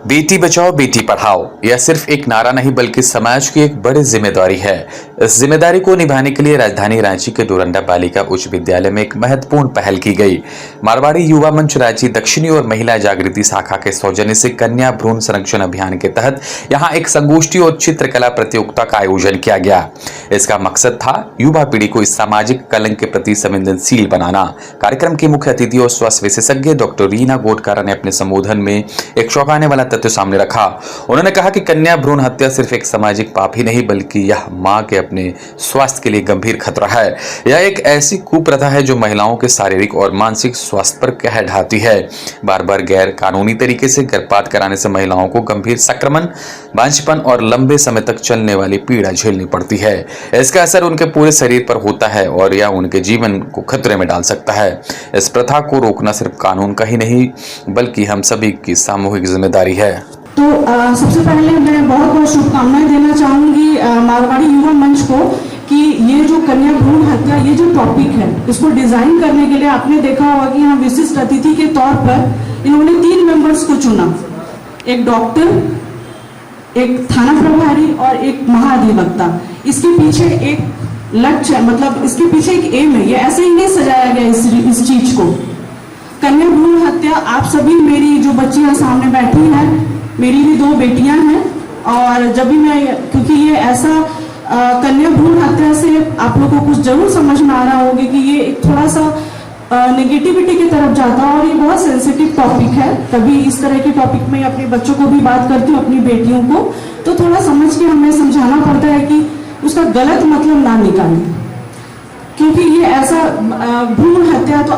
बेटी बचाओ बेटी पढ़ाओ यह सिर्फ एक नारा नहीं बल्कि समाज की एक बड़ी जिम्मेदारी है। इस जिम्मेदारी को निभाने के लिए राजधानी रांची के डोरंडा बालिका उच्च विद्यालय में एक महत्वपूर्ण पहल की गई। मारवाड़ी युवा मंच रांची दक्षिणी और महिला जागृति शाखा के सौजन्य से कन्या भ्रूण संरक्षण अभियान के तहत यहां एक संगोष्ठी और चित्रकला प्रतियोगिता का आयोजन किया गया। इसका मकसद था युवा पीढ़ी को इस सामाजिक कलंक के प्रति संवेदनशील बनाना। कार्यक्रम की मुख्य अतिथि और स्वास्थ्य विशेषज्ञ डॉक्टर रीना गोटकारा ने अपने संबोधन में एक चौंकाने वाला तथ्य सामने रखा। उन्होंने कहा कि कन्या भ्रूण हत्या सिर्फ एक सामाजिक पाप ही नहीं बल्कि यह मां के अपने स्वास्थ्य के लिए गंभीर खतरा है। यह एक ऐसी कुप्रथा है जो महिलाओं के शारीरिक और मानसिक स्वास्थ्य पर कहर ढाती है। बार बार गैर कानूनी तरीके से गर्भपात कराने से महिलाओं को गंभीर संक्रमण, बांझपन और लंबे समय तक चलने वाली पीड़ा झेलनी पड़ती है। इसका असर उनके पूरे शरीर पर होता है और यह उनके जीवन को खतरे में डाल सकता है। इस प्रथा को रोकना सिर्फ कानून का ही नहीं बल्कि हम सभी की सामूहिक जिम्मेदारी है। तो सबसे पहले मैं बहुत बहुत शुभकामनाएं देना चाहूंगी मारवाड़ी युवा मंच को कि ये जो कन्या भ्रूण हत्या ये जो टॉपिक है इसको डिजाइन करने के लिए आपने देखा होगा कि यहाँ विशिष्ट अतिथि के तौर पर इन्होंने 3 मेंबर्स को चुना, एक डॉक्टर, एक थाना प्रभारी और एक महाधिवक्ता। इसके पीछे एक लक्ष्य मतलब इसके पीछे एक एम है, ये ऐसे ही नहीं सजाया गया इस चीज को। कन्या भ्रूण हत्या आप सभी मेरी जो बच्चियां सामने बैठी हैं, मेरी भी 2 बेटियां हैं और जब भी मैं क्योंकि ये ऐसा कन्या भ्रूण हत्या से आप लोगों को कुछ जरूर समझ में आ रहा होगा कि ये एक थोड़ा सा नेगेटिविटी की तरफ जाता है और ये बहुत सेंसिटिव टॉपिक है। तभी इस तरह के टॉपिक में अपने बच्चों को भी बात करती हूँ, अपनी बेटियों को, तो थोड़ा समझ के हमें समझाना पड़ता है कि उसका गलत मतलब ना निकालें, क्योंकि ये ऐसा भ्रूण हत्या तो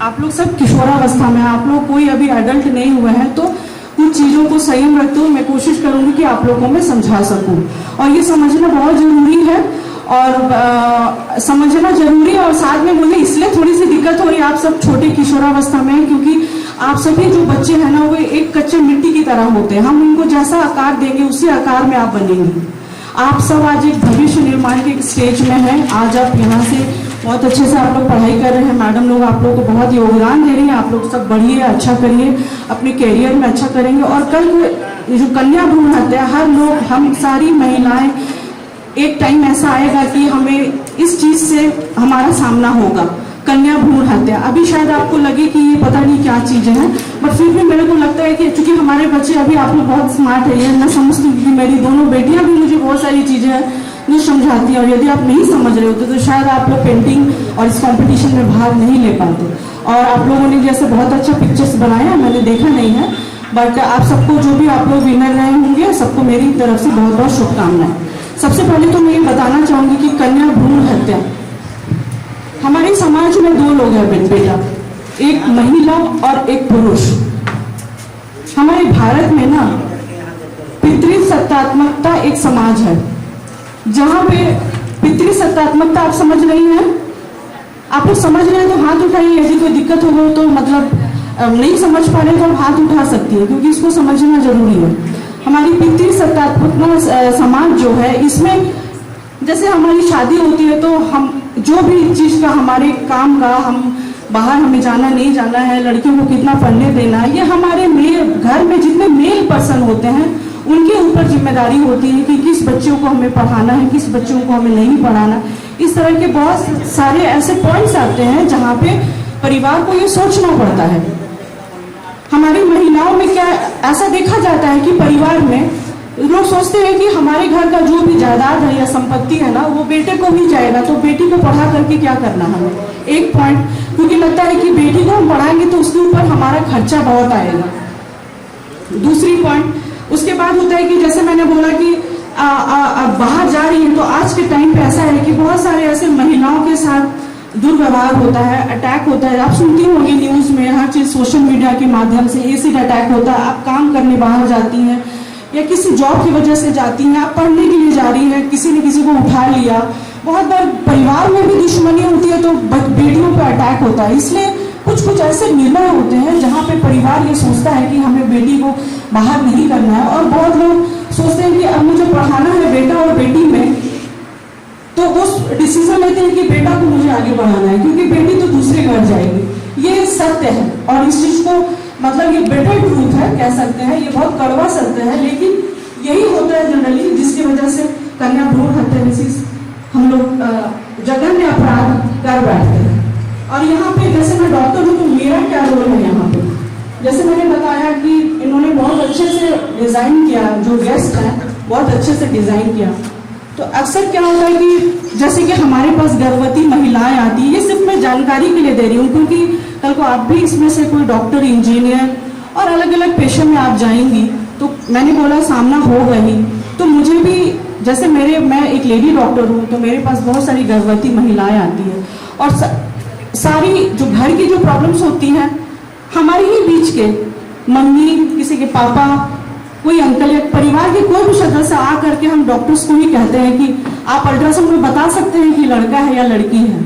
आप लोग सब किशोरावस्था में, आप लोग कोई अभी एडल्ट नहीं हुए हैं, तो कुछ चीजों को संयम रखते हुए मैं कोशिश करूंगी कि आप लोगों में समझा सकूं। और ये समझना बहुत जरूरी है और समझना जरूरी है और साथ में मुझे इसलिए थोड़ी सी दिक्कत हो रही है, आप सब छोटे किशोरावस्था में, क्योंकि आप सभी जो बच्चे हैं ना वो एक कच्चे मिट्टी की तरह होते हैं। हम उनको जैसा आकार देंगे उसी आकार में आप बनेंगे। आप सब आज एक भविष्य निर्माण के स्टेज में हैं। आज आप यहाँ से बहुत अच्छे से आप लोग पढ़ाई कर रहे हैं, मैडम लोग आप लोगों को बहुत योगदान दे रही हैं। आप लोग सब बढ़िए, अच्छा करिए, अपने कैरियर में अच्छा करेंगे। और कल जो कन्या भ्रूण हत्या, हम सारी महिलाएं एक टाइम ऐसा आएगा कि हमें इस चीज से हमारा सामना होगा, कन्या भ्रूण हत्या। अभी शायद आपको लगे कि ये पता नहीं क्या चीजें हैं, बट फिर भी मेरे को लगता है कि चूंकि हमारे बच्चे अभी आप लोग बहुत स्मार्ट है, ये ना समझती, क्योंकि मेरी दोनों बेटियां भी मुझे बहुत सारी चीजें हैं जो समझाती है और यदि आप नहीं समझ रहे होते तो शायद आप लोग पेंटिंग और इस कंपटीशन में भाग नहीं ले पाते। और आप लोगों ने जैसे बहुत अच्छा पिक्चर्स बनाए हैं, मैंने देखा नहीं है, बट आप सबको जो भी आप लोग विनर रहे होंगे सबको मेरी तरफ से बहुत बहुत शुभकामनाएं। सबसे पहले तो मैं ये बताना चाहूंगी कि कन्या भ्रूण हत्या, हमारे समाज में 2 लोग हैं बेटा, एक महिला और एक पुरुष। हमारे भारत में ना पितृसत्तात्मकता एक समाज है जहां पे पितृसत्तात्मकता आप समझ रही हैं, आप लोग समझ रहे हैं तो हाथ उठाइए, यदि कोई दिक्कत हो गई तो मतलब नहीं समझ पा रहे तो आप हाथ उठा सकती है, क्योंकि इसको समझना जरूरी है। हमारी पितृसत्तात्मक समाज जो है, इसमें जैसे हमारी शादी होती है तो हम जो भी चीज का, हमारे काम का, हम बाहर हमें जाना नहीं जाना है, लड़कियों को कितना पढ़ने देना है, ये हमारे घर में जितने मेल पर्सन होते हैं उनके ऊपर जिम्मेदारी होती है कि किस बच्चों को हमें पढ़ाना है, किस बच्चों को हमें नहीं पढ़ाना। इस तरह के बहुत सारे ऐसे पॉइंट्स आते हैं जहाँ पे परिवार को ये सोचना पड़ता है। हमारी महिलाओं में क्या ऐसा देखा जाता है कि परिवार में लोग सोचते हैं कि हमारे घर का जो भी जायदाद है या संपत्ति है ना वो बेटे को ही जाएगा, तो बेटी को पढ़ा करके क्या करना हमें। एक पॉइंट, क्योंकि लगता है कि बेटी को हम पढ़ाएंगे तो उसके ऊपर हमारा खर्चा बहुत आएगा। दूसरी पॉइंट, उसके बाद होता है कि जैसे मैंने बोला कि बाहर जा रही है तो आज के टाइम पे ऐसा है कि बहुत सारे ऐसे महिलाओं के साथ दुर्व्यवहार होता है, अटैक होता है। आप सुनती होंगी न्यूज में, हर चीज सोशल मीडिया के माध्यम से एसिड अटैक होता है। आप काम करने बाहर जाती हैं या किसी जॉब की वजह से जाती हैं, आप पढ़ने के लिए जा रही हैं, किसी ने किसी को उठा लिया। बहुत बार परिवार में भी दुश्मनी होती है तो बेटियों पर अटैक होता है। इसलिए कुछ ऐसे निर्णय होते हैं जहाँ पे परिवार ये सोचता है कि हमें बेटी को बाहर नहीं करना है, और बहुत लोग सोचते हैं कि अब मुझे पढ़ाना है बेटा और बेटी में, तो वो डिसीजन लेते हैं कि बेटा को मुझे आगे बढ़ाना है क्योंकि बेटी तो दूसरे घर जाएगी। ये सत्य है और इस चीज को मतलब ये बिटर ट्रूथ है कह सकते हैं, ये बहुत कड़वा सत्य है, लेकिन यही होता है जनरली जिसकी वजह से कन्या भ्रूण हत्या जैसी हम लोग जघन्य अपराध कर बैठते हैं। और यहाँ पे जैसे मैं डॉक्टर हूँ तो मेरा क्या रोल है यहाँ पे, जैसे मैंने बताया कि इन्होंने बहुत अच्छे से डिजाइन किया, जो गेस्ट हैं बहुत अच्छे से डिजाइन किया। तो अक्सर क्या होता है कि जैसे कि हमारे पास गर्भवती महिलाएं आती है, ये सिर्फ मैं जानकारी के लिए दे रही हूँ क्योंकि कल को आप भी इसमें से कोई डॉक्टर, इंजीनियर और अलग अलग पेशे में आप जाएंगी तो मैंने बोला सामना होगा ही। तो मुझे भी जैसे मैं एक लेडी डॉक्टर हूँ तो मेरे पास बहुत सारी गर्भवती महिलाएं आती है और सारी जो घर की जो प्रॉब्लम्स होती हैं हमारे ही बीच के मम्मी, किसी के पापा, कोई अंकल या परिवार के कोई भी सदस्य आ करके हम डॉक्टर्स को ही कहते हैं कि आप अल्ट्रासाउंड में बता सकते हैं कि लड़का है या लड़की है।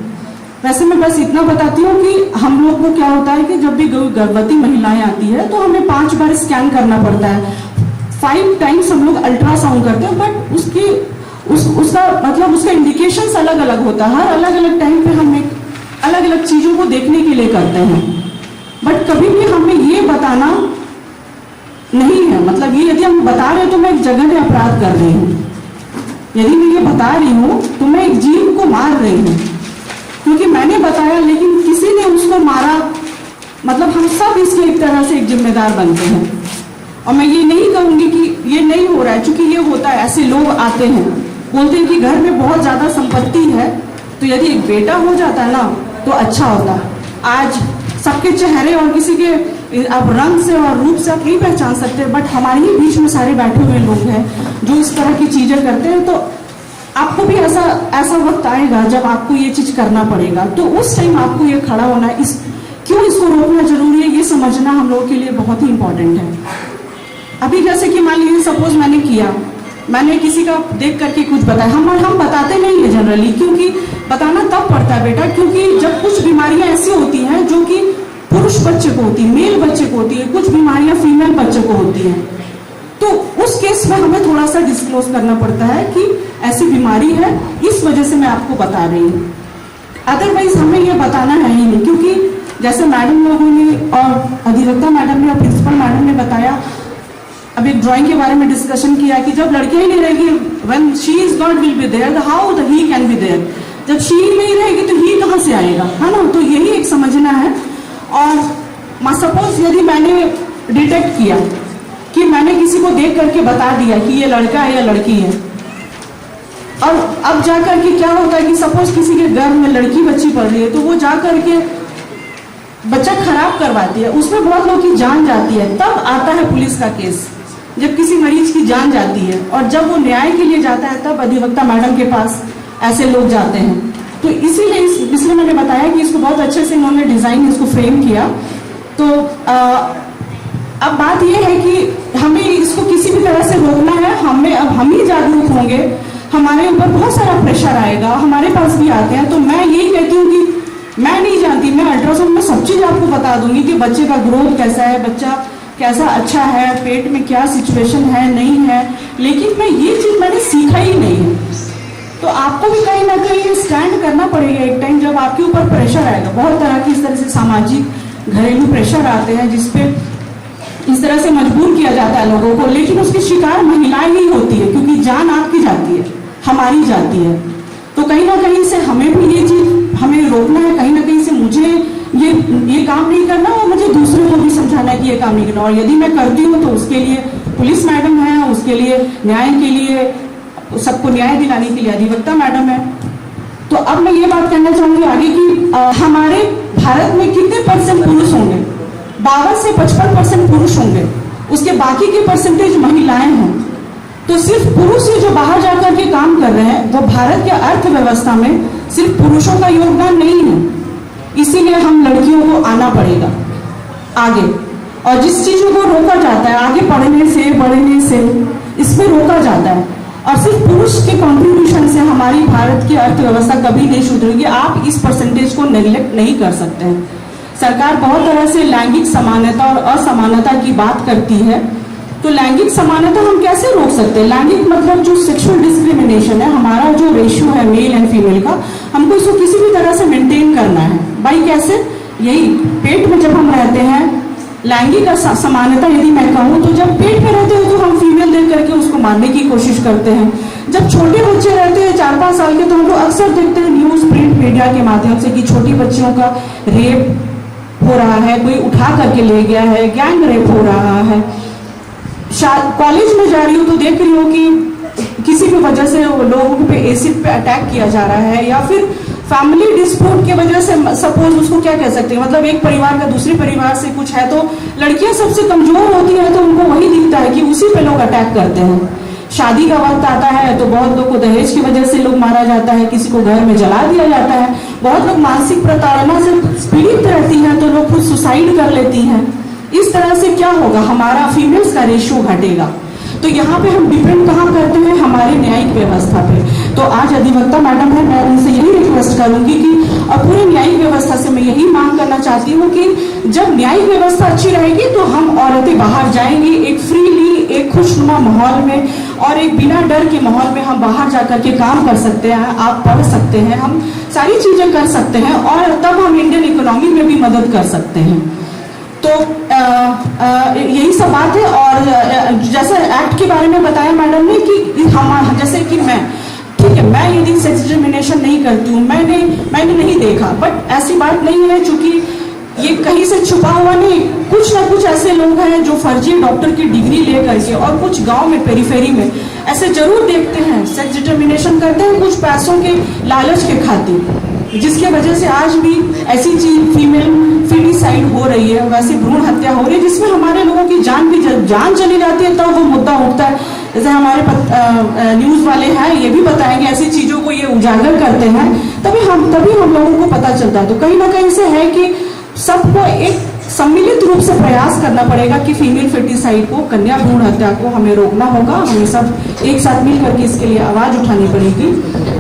वैसे मैं बस इतना बताती हूँ कि हम लोग को क्या होता है कि जब भी गर्भवती महिलाएं आती है तो हमें 5 बार स्कैन करना पड़ता है, 5 टाइम्स हम लोग अल्ट्रासाउंड करते हैं, बट उसका मतलब उसका इंडिकेशंस अलग अलग होता है। हर अलग अलग टाइम पे हम एक अलग अलग चीजों को देखने के लिए करते हैं, बट कभी भी हमें ये बताना नहीं है, मतलब ये यदि हम बता रहे हैं तो मैं एक जघन्य अपराध कर रही हूँ। यदि मैं ये बता रही हूँ तो मैं एक जीव को मार रही हूँ, क्योंकि मैंने बताया लेकिन किसी ने उसको मारा, मतलब हम सब इसके एक तरह से एक जिम्मेदार बनते हैं। और मैं ये नहीं कहूंगी कि ये नहीं हो रहा है, क्योंकि ये होता है। ऐसे लोग आते हैं, बोलते हैं कि घर में बहुत ज्यादा संपत्ति है तो यदि एक बेटा हो जाता है ना तो अच्छा होता। आज सबके चेहरे और किसी के आप रंग से और रूप से आप नहीं पहचान सकते, बट हमारे ही बीच में सारे बैठे हुए लोग हैं जो इस तरह की चीजें करते हैं। तो आपको भी ऐसा वक्त आएगा जब आपको ये चीज करना पड़ेगा, तो उस टाइम आपको ये खड़ा होना, क्यों इसको रोकना जरूरी है ये समझना हम लोगों के लिए बहुत ही इंपॉर्टेंट है। अभी जैसे कि मान लीजिए सपोज मैंने किसी का देख करके कुछ बताया, हम बताते नहीं है जनरली, क्योंकि बताना तब पड़ता है बेटा क्योंकि जब कुछ बीमारियां ऐसी होती हैं जो कि पुरुष बच्चे को होती है, मेल बच्चे को होती है, कुछ बीमारियां फीमेल बच्चे को होती हैं, तो उस केस में हमें थोड़ा सा डिस्क्लोज करना पड़ता है कि ऐसी बीमारी है, इस वजह से मैं आपको बता रही हूँ। अदरवाइज हमें ये बताना है ही नहीं, क्योंकि जैसे मैडम लोगों ने और अधिवक्ता मैडम ने और प्रिंसिपल मैडम ने बताया, अब एक ड्राइंग के बारे में डिस्कशन किया कि जब लड़कियां ही नहीं रहेगी, when she is not will be there, how the he can be there, जब शी नहीं रहेगी तो ही कहां से आएगा, है ना। तो यही एक समझना है। और सपोज यदि मैंने डिटेक्ट किया कि मैंने किसी को देख करके बता दिया कि ये लड़का है या लड़की है, और अब जाकर के क्या होता है कि सपोज किसी के घर में लड़की बच्ची पड़ रही है तो वो जाकर के बच्चा खराब करवाती है, उसमें बहुत लोगों की जान जाती है, तब आता है पुलिस का केस। जब किसी मरीज की जान जाती है और जब वो न्याय के लिए जाता है तब अधिवक्ता मैडम के पास ऐसे लोग जाते हैं। तो इसीलिए इसलिए मैंने बताया कि इसको बहुत अच्छे से इन्होंने डिजाइन, इसको फ्रेम किया। तो अब बात यह है कि हमें इसको किसी भी तरह से रोकना है। अब हम ही जागरूक होंगे, हमारे ऊपर बहुत सारा प्रेशर आएगा, हमारे पास भी आते हैं। तो मैं यही कहती हूँ कि मैं नहीं जानती, मैं अल्ट्रासाउंड में सब चीज आपको बता दूंगी कि बच्चे का ग्रोथ कैसा है, बच्चा कैसा अच्छा है, पेट में क्या सिचुएशन है नहीं है, लेकिन मैं ये चीज मैंने सीखा ही नहीं है। तो आपको भी कहीं ना कहीं स्टैंड करना पड़ेगा एक टाइम, जब आपके ऊपर प्रेशर आएगा। बहुत तरह की इस तरह से सामाजिक घरेलू प्रेशर आते हैं जिसपे इस तरह से मजबूर किया जाता है लोगों को, लेकिन उसकी शिकार महिलाएं ही होती है, क्योंकि जान आपकी जाती है, हमारी जाती है। तो कहीं ना कहीं से हमें भी ये चीज हमें रोकना है, कहीं ना कहीं से मुझे ये काम नहीं करना और मुझे दूसरों को भी समझाना है कि ये काम नहीं करना। और यदि मैं करती हूँ तो उसके लिए पुलिस मैडम है, उसके लिए न्याय के लिए, सबको न्याय दिलाने के लिए अधिवक्ता मैडम है। तो अब मैं ये बात कहना चाहूंगी आगे कि हमारे भारत में कितने % पुरुष होंगे? 52 से 55% पुरुष होंगे, उसके बाकी के परसेंटेज महिलाएं हैं। तो सिर्फ पुरुष ही जो बाहर जाकर के काम कर रहे हैं, वो भारत के अर्थव्यवस्था में सिर्फ पुरुषों का योगदान नहीं है। इसीलिए हम लड़कियों को आना पड़ेगा आगे, और जिस चीजों को रोका जाता है आगे बढ़ने से इसमें रोका जाता है, और सिर्फ पुरुष के कंट्रीब्यूशन से हमारी भारत की अर्थव्यवस्था कभी नहीं सुधरेगी। आप इस परसेंटेज को नेग्लेक्ट नहीं कर सकते हैं। सरकार बहुत तरह से लैंगिक समानता और असमानता की बात करती है, तो लैंगिक समानता हम कैसे रोक सकते हैं? लैंगिक मतलब जो सेक्सुअल डिस्क्रिमिनेशन है, हमारा जो रेशियो है मेल एंड फीमेल का, हमको इसको किसी भी तरह से मेंटेन करना है। भाई कैसे? यही पेट में जब हम रहते हैं, लैंगिक समानता यदि मैं कहूँ तो जब पेट में रहते हैं तो हम फीमेल देख करके उसको मारने की कोशिश करते हैं। जब छोटे बच्चे रहते हैं 4-5 साल के, तो हम लोग अक्सर देखते हैं न्यूज़ प्रिंट मीडिया के माध्यम से कि छोटी बच्चियों का रेप हो रहा है, कोई उठा करके ले गया है, गैंग रेप हो रहा है। कॉलेज में जा रही हूँ तो देख रही हूँ कि किसी भी वजह से लोगों पे एसिड पे अटैक किया जा रहा है, या फिर फैमिली डिस्प्यूट की वजह से, सपोज उसको क्या कह सकते हैं, मतलब एक परिवार का दूसरे परिवार से कुछ है, तो लड़कियां सबसे कमजोर होती है तो उनको वही दिखता है कि उसी पे लोग अटैक करते हैं। शादी का वक्त आता है तो बहुत लोग को दहेज की वजह से लोग मारा जाता है, किसी को घर में जला दिया जाता है, बहुत लोग मानसिक प्रताड़ना से पीड़ित रहती हैं तो लोग खुद सुसाइड कर लेती हैं। इस तरह से क्या होगा, हमारा फीमेल्स का रेशियो घटेगा। तो यहाँ पे हम डिपेंड कहाँ करते हैं, हमारे न्यायिक व्यवस्था पे। तो आज अधिवक्ता मैडम है, मैं उनसे यही रिक्वेस्ट करूंगी कि पूरे न्यायिक व्यवस्था से मैं यही मांग करना चाहती हूँ कि जब न्यायिक व्यवस्था अच्छी रहेगी तो हम औरतें बाहर जाएंगी एक फ्रीली, एक खुशनुमा माहौल में, और एक बिना डर के माहौल में हम बाहर जाकर के काम कर सकते हैं, आप पढ़ सकते हैं, हम सारी चीजें कर सकते हैं, और तब हम इंडियन इकोनॉमी में भी मदद कर सकते हैं। तो यही सब बात है। और जैसे एक्ट के बारे में बताया मैडम ने कि हम, जैसे कि मैं, ठीक है, मैं यदि सेक्स डिस्क्रिमिनेशन नहीं करती हूँ, मैंने नहीं देखा, बट ऐसी बात नहीं है, चूंकि ये कहीं से छुपा हुआ नहीं, कुछ ना कुछ ऐसे लोग हैं जो फर्जी डॉक्टर की डिग्री ले करके, और कुछ गांव में पेरीफेरी में ऐसे जरूर देखते हैं, सेक्स डिटर्मिनेशन करते हैं कुछ पैसों के लालच के खातिर, जिसके वजह से आज भी ऐसी चीज फीमेल फीमिसाइड हो रही है, वैसे भ्रूण हत्या हो रही है, जिसमें हमारे लोगों की जान भी, जान चली जाती है, तब वो मुद्दा उठता है। जैसे हमारे न्यूज वाले हैं, ये भी बताएंगे, ऐसी चीजों को ये उजागर करते हैं, तभी हम लोगों को पता चलता है। तो कहीं ना कहीं से है कि सबको एक सम्मिलित रूप से प्रयास करना पड़ेगा कि फीमेल फेटिसाइड को, कन्या भ्रूण हत्या को हमें रोकना होगा। हमें सब एक साथ मिल करके इसके लिए आवाज उठानी पड़ेगी।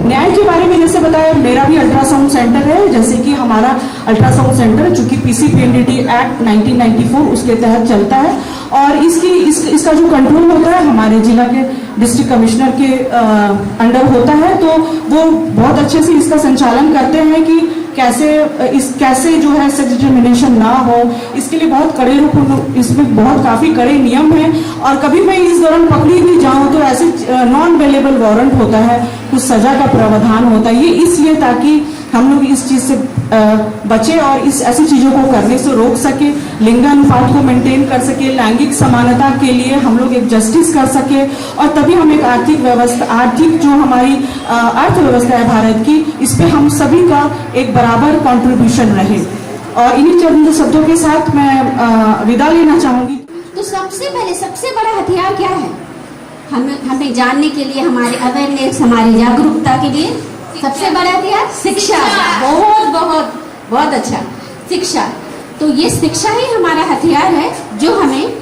न्याय के बारे में जैसे बताया, मेरा भी अल्ट्रासाउंड सेंटर है, जैसे कि हमारा अल्ट्रासाउंड सेंटर चूंकि पीसीपीएनडीटी एक्ट 1994 उसके तहत चलता है, और इसका जो कंट्रोल होता है हमारे जिला के डिस्ट्रिक्ट कमिश्नर के अंडर होता है, तो वो बहुत अच्छे से इसका संचालन करते हैं कि कैसे जो है सेक्स डिस्क्रिमिनेशन ना हो। इसके लिए बहुत कड़े रूप, इसमें बहुत काफी कड़े नियम हैं, और कभी मैं इस दौरान पकड़ी भी जाऊं तो ऐसे नॉन अवेलेबल वारंट होता है, कुछ सजा का प्रावधान होता है। ये इसलिए ताकि हम लोग इस चीज से बचे और ऐसी चीजों को करने से रोक सके, लिंगानुपात को मेंटेन कर सके, लैंगिक समानता के लिए हम लोग एक जस्टिस कर सके, और तभी हम एक आर्थिक जो हमारी अर्थव्यवस्था है भारत की, इस पे हम सभी का एक बराबर कंट्रीब्यूशन रहे। और इन्हीं चंद शब्दों के साथ मैं विदा लेना चाहूंगी। तो सबसे पहले सबसे बड़ा हथियार क्या है, हमें जानने के लिए, हमारे अवेयरनेस, हमारी जागरूकता के लिए सबसे बड़ा हथियार शिक्षा। बहुत बहुत बहुत अच्छा, शिक्षा। तो ये शिक्षा ही हमारा हथियार है जो हमें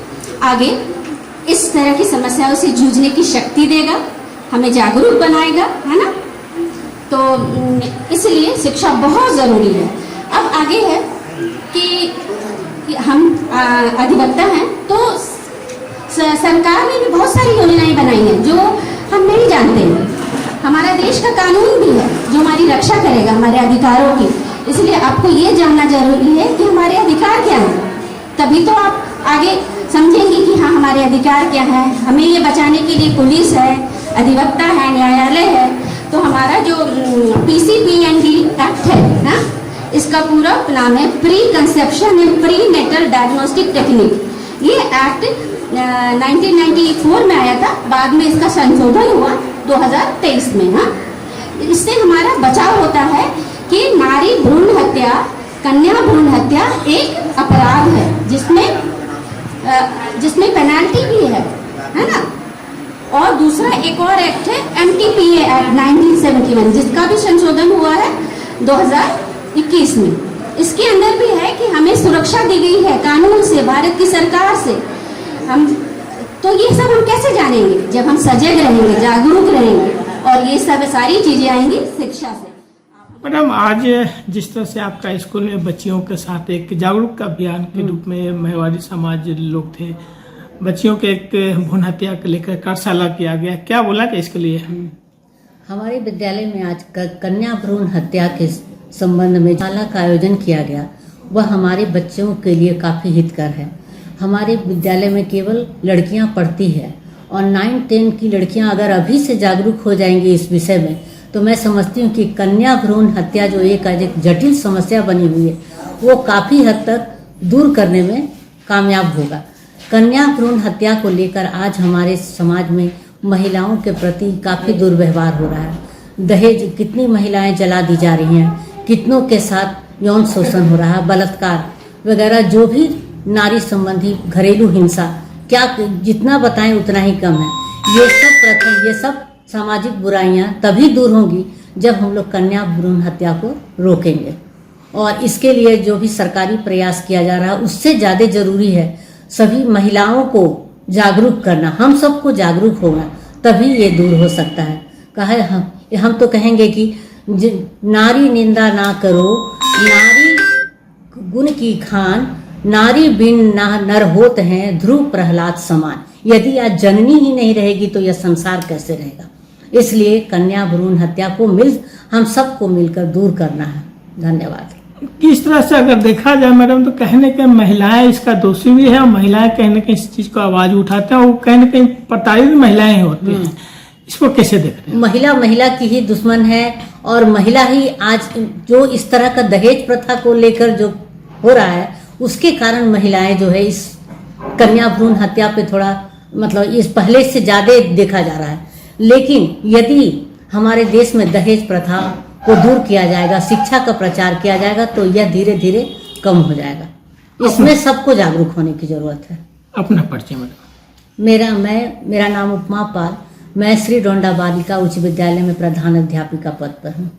आगे इस तरह की समस्याओं से जूझने की शक्ति देगा, हमें जागरूक बनाएगा, है ना। तो इसलिए शिक्षा बहुत जरूरी है। अब आगे है कि हम अधिवक्ता हैं, तो सरकार ने भी बहुत सारी योजनाएं बनाई हैं जो हम नहीं जानते हैं। हमारा देश का कानून भी है जो हमारी रक्षा करेगा, हमारे अधिकारों की। इसलिए आपको ये जानना जरूरी है कि हमारे अधिकार क्या हैं, तभी तो आप आगे समझेंगे कि हाँ हमारे अधिकार क्या है। हमें ये बचाने के लिए पुलिस है, अधिवक्ता है, न्यायालय है। तो हमारा जो पीसीपीएनडी एक्ट है ना, इसका पूरा नाम है pre conception and pre natal diagnostic technique. ये एक्ट 1994 में आया था, बाद में इसका संशोधन हुआ 2023 में। हाँ, इससे हमारा बचाव होता है कि नारी भ्रूण हत्या, कन्या भ्रूण हत्या एक अपराध है जिसमें पेनल्टी भी है ना। और दूसरा एक और एक्ट है एमटीपीए एक्ट 1971, जिसका भी संशोधन हुआ है 2021 में। इसके अंदर भी है कि हमें सुरक्षा दी गई है कानून से, भारत की सरकार से। हम तो ये सब हम कैसे जानेंगे, जब हम सजग रहेंगे, जागरूक रहेंगे, और ये सब सारी चीजें आएंगी शिक्षा से। मैडम, आज जिस तरह से आपका स्कूल में बच्चियों के साथ एक जागरूकता अभियान के रूप में महिलावादी समाज लोग थे, बच्चियों के एक भ्रूण हत्या को लेकर कार्यशाला किया गया, क्या बोला था इसके लिए? हमारे विद्यालय में आज कन्या भ्रूण हत्या के संबंध में कार्यशाला का आयोजन किया गया, वह हमारे बच्चों के लिए काफ़ी हितकर है। हमारे विद्यालय में केवल लड़कियां पढ़ती है और 9-10 की लड़कियां अगर अभी से जागरूक हो जाएंगी इस विषय में, तो मैं समझती हूँ कि कन्या भ्रूण हत्या जो एक जटिल समस्या बनी हुई है, वो काफ़ी हद तक दूर करने में कामयाब होगा। कन्या भ्रूण हत्या को लेकर आज हमारे समाज में महिलाओं के प्रति काफ़ी दुर्व्यवहार हो रहा है। दहेज, कितनी महिलाएं जला दी जा रही हैं, कितनों के साथ यौन शोषण हो रहा है, बलात्कार वगैरह, जो भी नारी संबंधी घरेलू हिंसा, क्या जितना बताएं उतना ही कम है। ये सब प्रथा, ये सब सामाजिक बुराइयां तभी दूर होंगी जब हम लोग कन्या भ्रूण हत्या को रोकेंगे। और इसके लिए जो भी सरकारी प्रयास किया जा रहा है, उससे ज़्यादा जरूरी है सभी महिलाओं को जागरूक करना। हम सबको जागरूक होगा तभी ये दूर हो सकता है। कहे हम तो कहेंगे कि नारी निंदा ना करो, नारी गुण की खान, नारी बिन नर होत हैं ध्रुव प्रहलाद समान। यदि आज जननी ही नहीं रहेगी तो यह संसार कैसे रहेगा। इसलिए कन्या भ्रूण हत्या को हम सबको मिलकर दूर करना है। धन्यवाद। किस तरह से अगर देखा जाए मैडम, तो कहीं न कहीं महिलाएं इसका दोषी भी है और महिलाएं कहीं न कहीं इस चीज को आवाज उठाते हैं और कहीं न कहीं प्रताड़ित महिलाएं होती हैं। इसको कैसे देख रहे हैं? महिला की ही दुश्मन है और महिला ही आज जो इस तरह का दहेज प्रथा को लेकर जो हो रहा है, उसके कारण महिलाएं जो है इस कन्या भ्रूण हत्या पे थोड़ा मतलब इस पहले से ज्यादा देखा जा रहा है। लेकिन यदि हमारे देश में दहेज प्रथा को दूर किया जाएगा, शिक्षा का प्रचार किया जाएगा, तो यह धीरे धीरे कम हो जाएगा। इसमें सबको जागरूक होने की जरूरत है। अपना परिचय मैडम। मेरा नाम उपमा पाल, मैं श्री डोंडा बालिका उच्च विद्यालय में प्रधान अध्यापिका पद पर हूँ।